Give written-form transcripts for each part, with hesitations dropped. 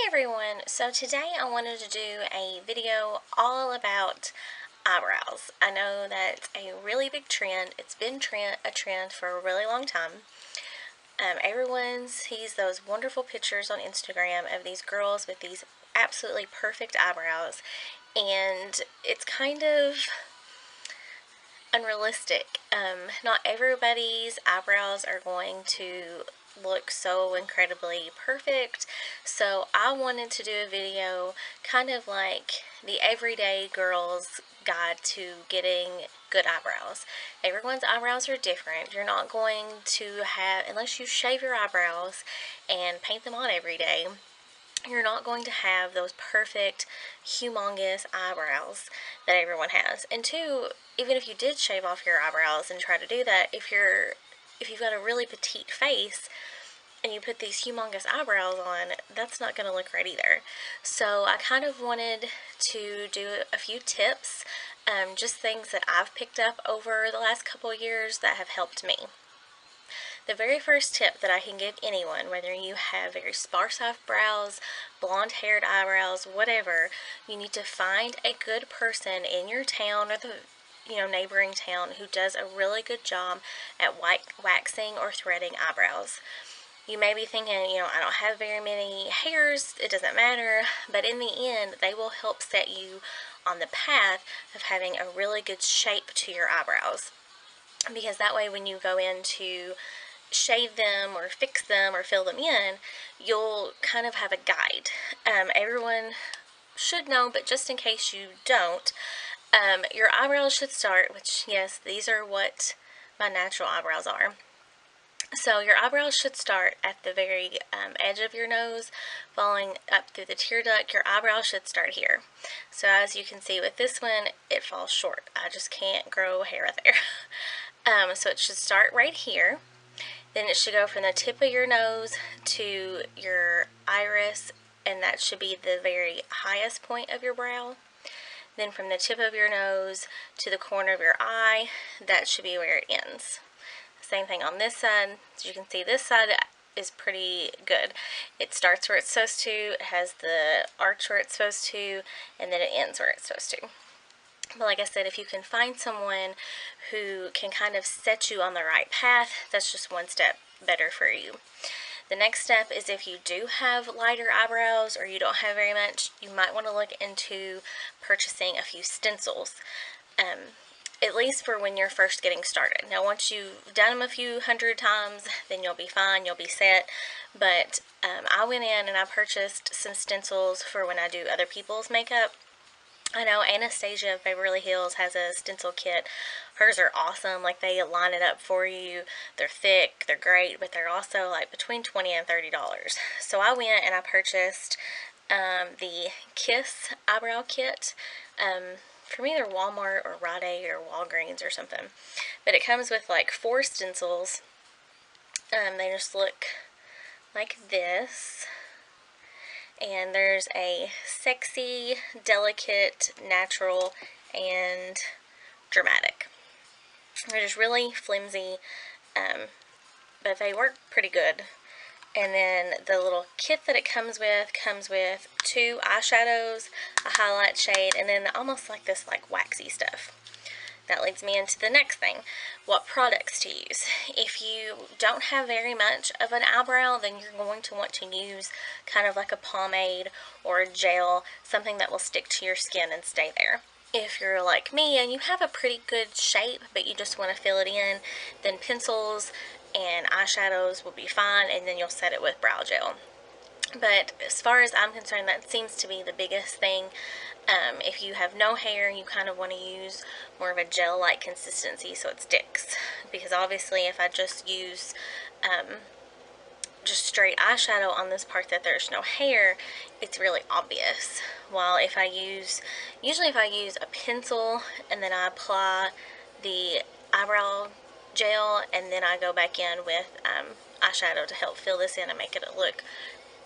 everyone, so today I wanted to do a video all about eyebrows. I know that's a really big trend. It's been a trend for a really long time. Everyone sees those wonderful pictures on Instagram of these girls with these absolutely perfect eyebrows, and it's kind of unrealistic. Not everybody's eyebrows are going to look so incredibly perfect, so I wanted to do a video kind of like the everyday girl's guide to getting good eyebrows. Everyone's eyebrows are different. You're not going to have, unless you shave your eyebrows and paint them on every day, you're not going to have those perfect, humongous eyebrows that everyone has. And two, even if you did shave off your eyebrows and try to do that, if you've got a really petite face and you put these humongous eyebrows on, that's not going to look right either. So I kind of wanted to do a few tips, just things that I've picked up over the last couple of years that have helped me. The very first tip that I can give anyone, whether you have very sparse eyebrows, blonde-haired eyebrows, whatever, you need to find a good person in your town or the neighboring town who does a really good job at waxing or threading eyebrows. You may be thinking, I don't have very many hairs, it doesn't matter, but in the end, they will help set you on the path of having a really good shape to your eyebrows. Because that way when you go in to shave them or fix them or fill them in, you'll kind of have a guide. Everyone should know, but just in case you don't, your eyebrows should start, which yes, these are what my natural eyebrows are. So your eyebrows should start at the very edge of your nose, following up through the tear duct. Your eyebrows should start here. So as you can see with this one, it falls short. I just can't grow hair there. So it should start right here. Then it should go from the tip of your nose to your iris, and that should be the very highest point of your brow. Then from the tip of your nose to the corner of your eye, that should be where it ends. Same thing on this side. As you can see, this side is pretty good. It starts where it's supposed to, it has the arch where it's supposed to, and then it ends where it's supposed to. But like I said, if you can find someone who can kind of set you on the right path, that's just one step better for you. The next step is if you do have lighter eyebrows or you don't have very much, you might want to look into purchasing a few stencils. At least for when you're first getting started. Now once you've done them a few hundred times, then you'll be fine, you'll be set. But I went in and I purchased some stencils for when I do other people's makeup. I know Anastasia of Beverly Hills has a stencil kit. Hers are awesome. Like, they line it up for you. They're thick, they're great, but they're also like between $20 and $30. So I went and I purchased the Kiss eyebrow kit. From either Walmart or Rite Aid or Walgreens or something. But it comes with like 4 stencils. They just look like this. And there's a sexy, delicate, natural, and dramatic. They're just really flimsy, but they work pretty good. And then the little kit that it comes with 2 eyeshadows, a highlight shade, and then almost like this waxy stuff. That leads me into the next thing, what products to use. If you don't have very much of an eyebrow, then you're going to want to use kind of like a pomade or a gel, something that will stick to your skin and stay there. If you're like me and you have a pretty good shape, but you just want to fill it in, then pencils and eyeshadows will be fine, and then you'll set it with brow gel. But as far as I'm concerned, that seems to be the biggest thing. If you have no hair, you kind of want to use more of a gel-like consistency so it sticks. Because obviously if I just use just straight eyeshadow on this part that there's no hair, it's really obvious. While if I use a pencil and then I apply the eyebrow gel and then I go back in with eyeshadow to help fill this in and make it look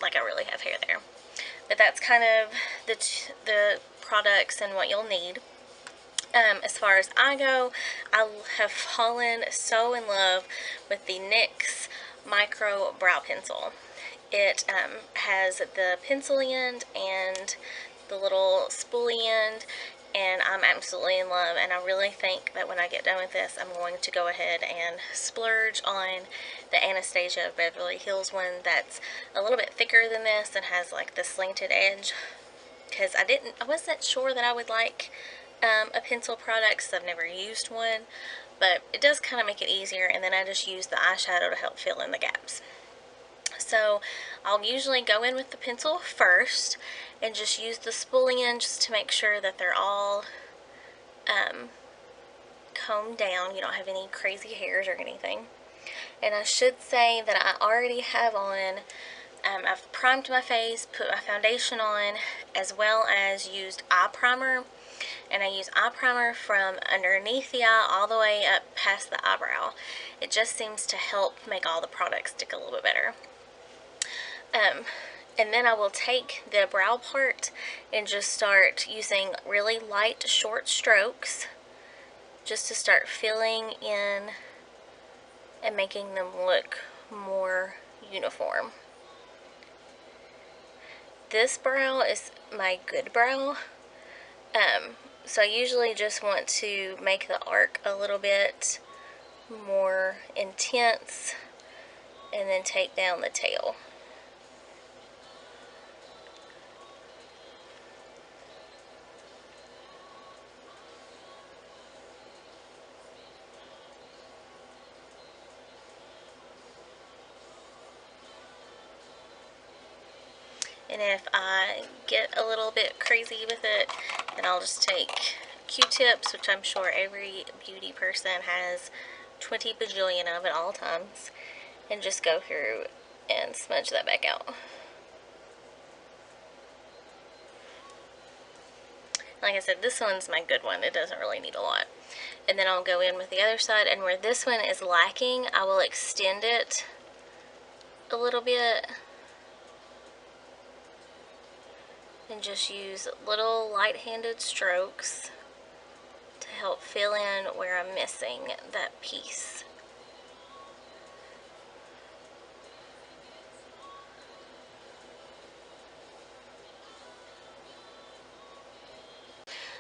like I really have hair there. But that's kind of the products and what you'll need. As far as I go, I have fallen so in love with the NYX Micro Brow Pencil. It has the pencil end and the little spoolie end, and I'm absolutely in love, and I really think that when I get done with this, I'm going to go ahead and splurge on the Anastasia Beverly Hills one that's a little bit thicker than this and has like the slanted edge, because I wasn't sure that I would like a pencil product because I've never used one, but it does kind of make it easier, and then I just use the eyeshadow to help fill in the gaps. So I'll usually go in with the pencil first and just use the spoolie end just to make sure that they're all combed down. You don't have any crazy hairs or anything. And I should say that I already have on, I've primed my face, put my foundation on, as well as used eye primer. And I use eye primer from underneath the eye all the way up past the eyebrow. It just seems to help make all the products stick a little bit better. And then I will take the brow part and just start using really light, short strokes just to start filling in and making them look more uniform. This brow is my good brow, so I usually just want to make the arc a little bit more intense and then take down the tail. And if I get a little bit crazy with it, then I'll just take Q-tips, which I'm sure every beauty person has 20 bajillion of at all times, and just go through and smudge that back out. Like I said, this one's my good one. It doesn't really need a lot. And then I'll go in with the other side, and where this one is lacking, I will extend it a little bit. And just use little light-handed strokes to help fill in where I'm missing that piece.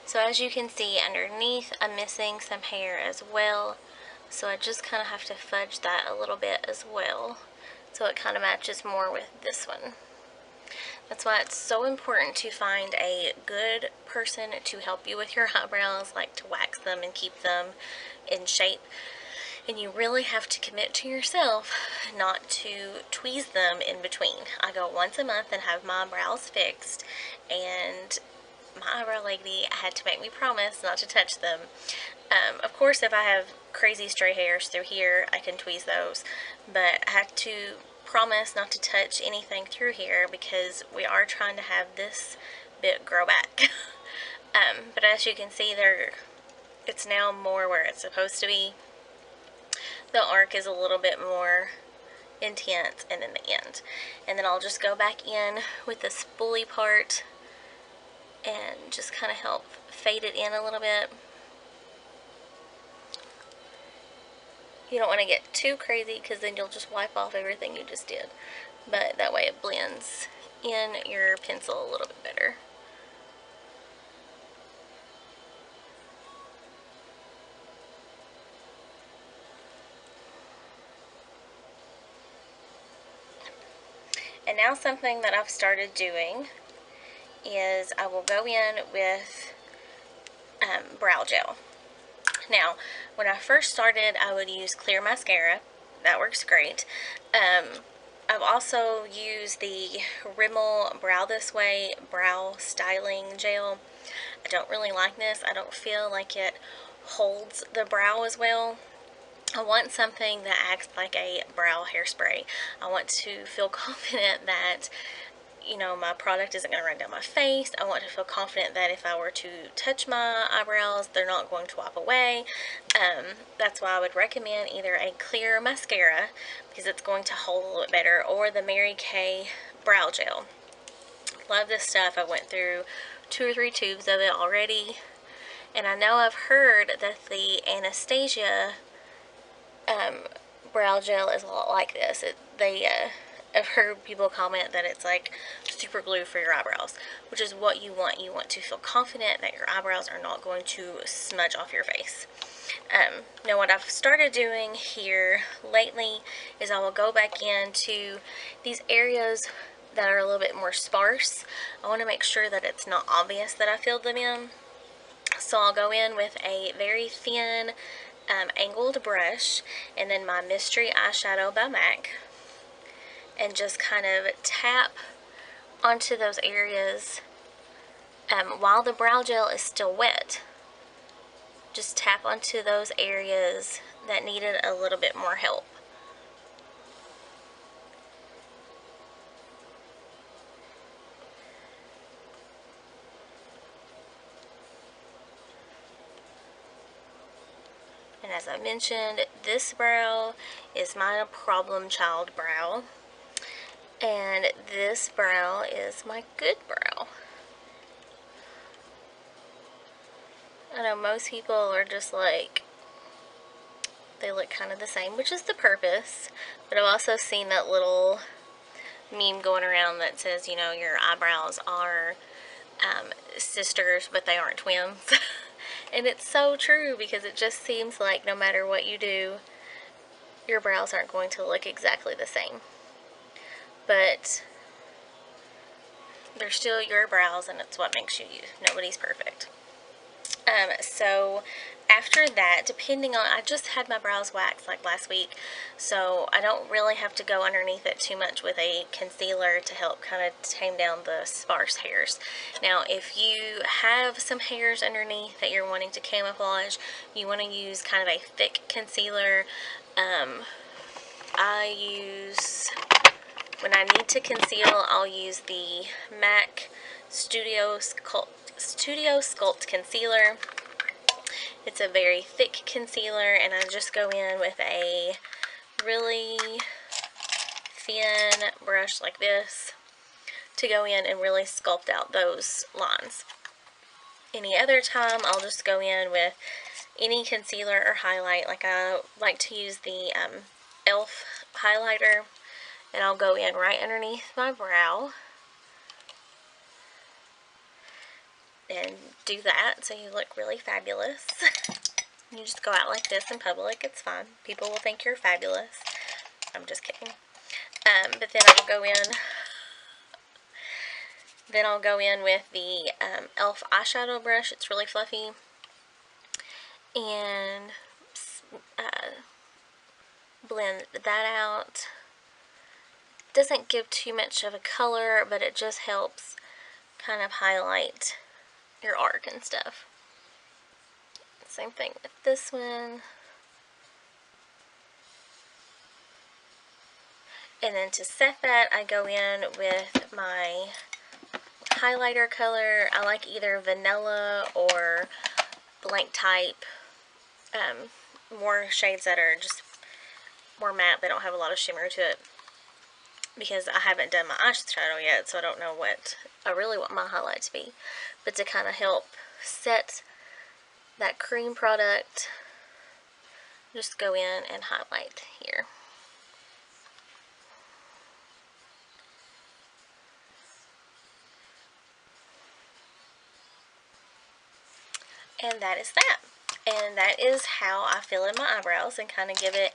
So as you can see underneath, I'm missing some hair as well. So I just kind of have to fudge that a little bit as well, so it kind of matches more with this one. That's why it's so important to find a good person to help you with your eyebrows, like to wax them and keep them in shape. And you really have to commit to yourself not to tweeze them in between. I go once a month and have my brows fixed, and my eyebrow lady had to make me promise not to touch them. Of course, if I have crazy stray hairs through here, I can tweeze those, but I have to promise not to touch anything through here because we are trying to have this bit grow back. But as you can see, it's now more where it's supposed to be. The arc is a little bit more intense and in the end. And then I'll just go back in with the spoolie part and just kind of help fade it in a little bit. You don't want to get too crazy because then you'll just wipe off everything you just did. But that way it blends in your pencil a little bit better. And now something that I've started doing is I will go in with brow gel. Now, when I first started, I would use clear mascara. That works great. I've also used the Rimmel Brow This Way Brow Styling Gel. I don't really like this. I don't feel like it holds the brow as well. I want something that acts like a brow hairspray. I want to feel confident that, you know, my product isn't going to run down my face. I want to feel confident that if I were to touch my eyebrows, they're not going to wipe away. That's why I would recommend either a clear mascara, because it's going to hold a little bit better, or the Mary Kay Brow Gel. Love this stuff. I went through 2 or 3 tubes of it already, and I know I've heard that the Anastasia brow gel is a lot like this. I've heard people comment that it's like super glue for your eyebrows, which is what you want. You want to feel confident that your eyebrows are not going to smudge off your face. Now what I've started doing here lately is I will go back into these areas that are a little bit more sparse. I want to make sure that it's not obvious that I filled them in. So I'll go in with a very thin angled brush and then my Mystery Eyeshadow by MAC and just kind of tap onto those areas while the brow gel is still wet. Just tap onto those areas that needed a little bit more help. And as I mentioned, this brow is my problem child brow. And this brow is my good brow. I know most people are just like, they look kind of the same, which is the purpose. But I've also seen that little meme going around that says, you know, your eyebrows are sisters, but they aren't twins. And it's so true, because it just seems like no matter what you do, your brows aren't going to look exactly the same. But they're still your brows, and it's what makes you you. Nobody's perfect. So after that, depending on, I just had my brows waxed like last week, so I don't really have to go underneath it too much with a concealer to help kind of tame down the sparse hairs. Now, if you have some hairs underneath that you're wanting to camouflage, you want to use kind of a thick concealer. I use, when I need to conceal, I'll use the MAC Studio Sculpt Concealer. It's a very thick concealer, and I just go in with a really thin brush like this to go in and really sculpt out those lines. Any other time, I'll just go in with any concealer or highlight. Like I like to use the e.l.f. highlighter, and I'll go in right underneath my brow and do that so you look really fabulous. You just go out like this in public, it's fine. People will think you're fabulous. I'm just kidding. But then I'll go in with the e.l.f. eyeshadow brush. It's really fluffy. And blend that out. Doesn't give too much of a color, but it just helps kind of highlight your arc and stuff. Same thing with this one. And then to set that, I go in with my highlighter color. I like either vanilla or Blanc type. More shades that are just more matte. They don't have a lot of shimmer to it, because I haven't done my eyeshadow yet, so I don't know what I really want my highlight to be. But to kind of help set that cream product, just go in and highlight here. And that is that. And that is how I fill in my eyebrows and kind of give it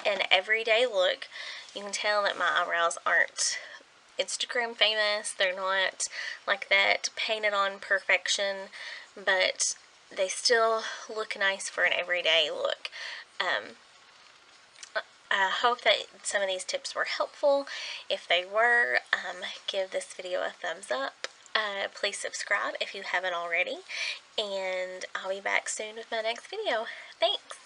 an everyday look. You can tell that my eyebrows aren't Instagram famous. They're not like that painted on perfection, but they still look nice for an everyday look. I hope that some of these tips were helpful. If they were, give this video a thumbs up. Please subscribe if you haven't already, and I'll be back soon with my next video. Thanks!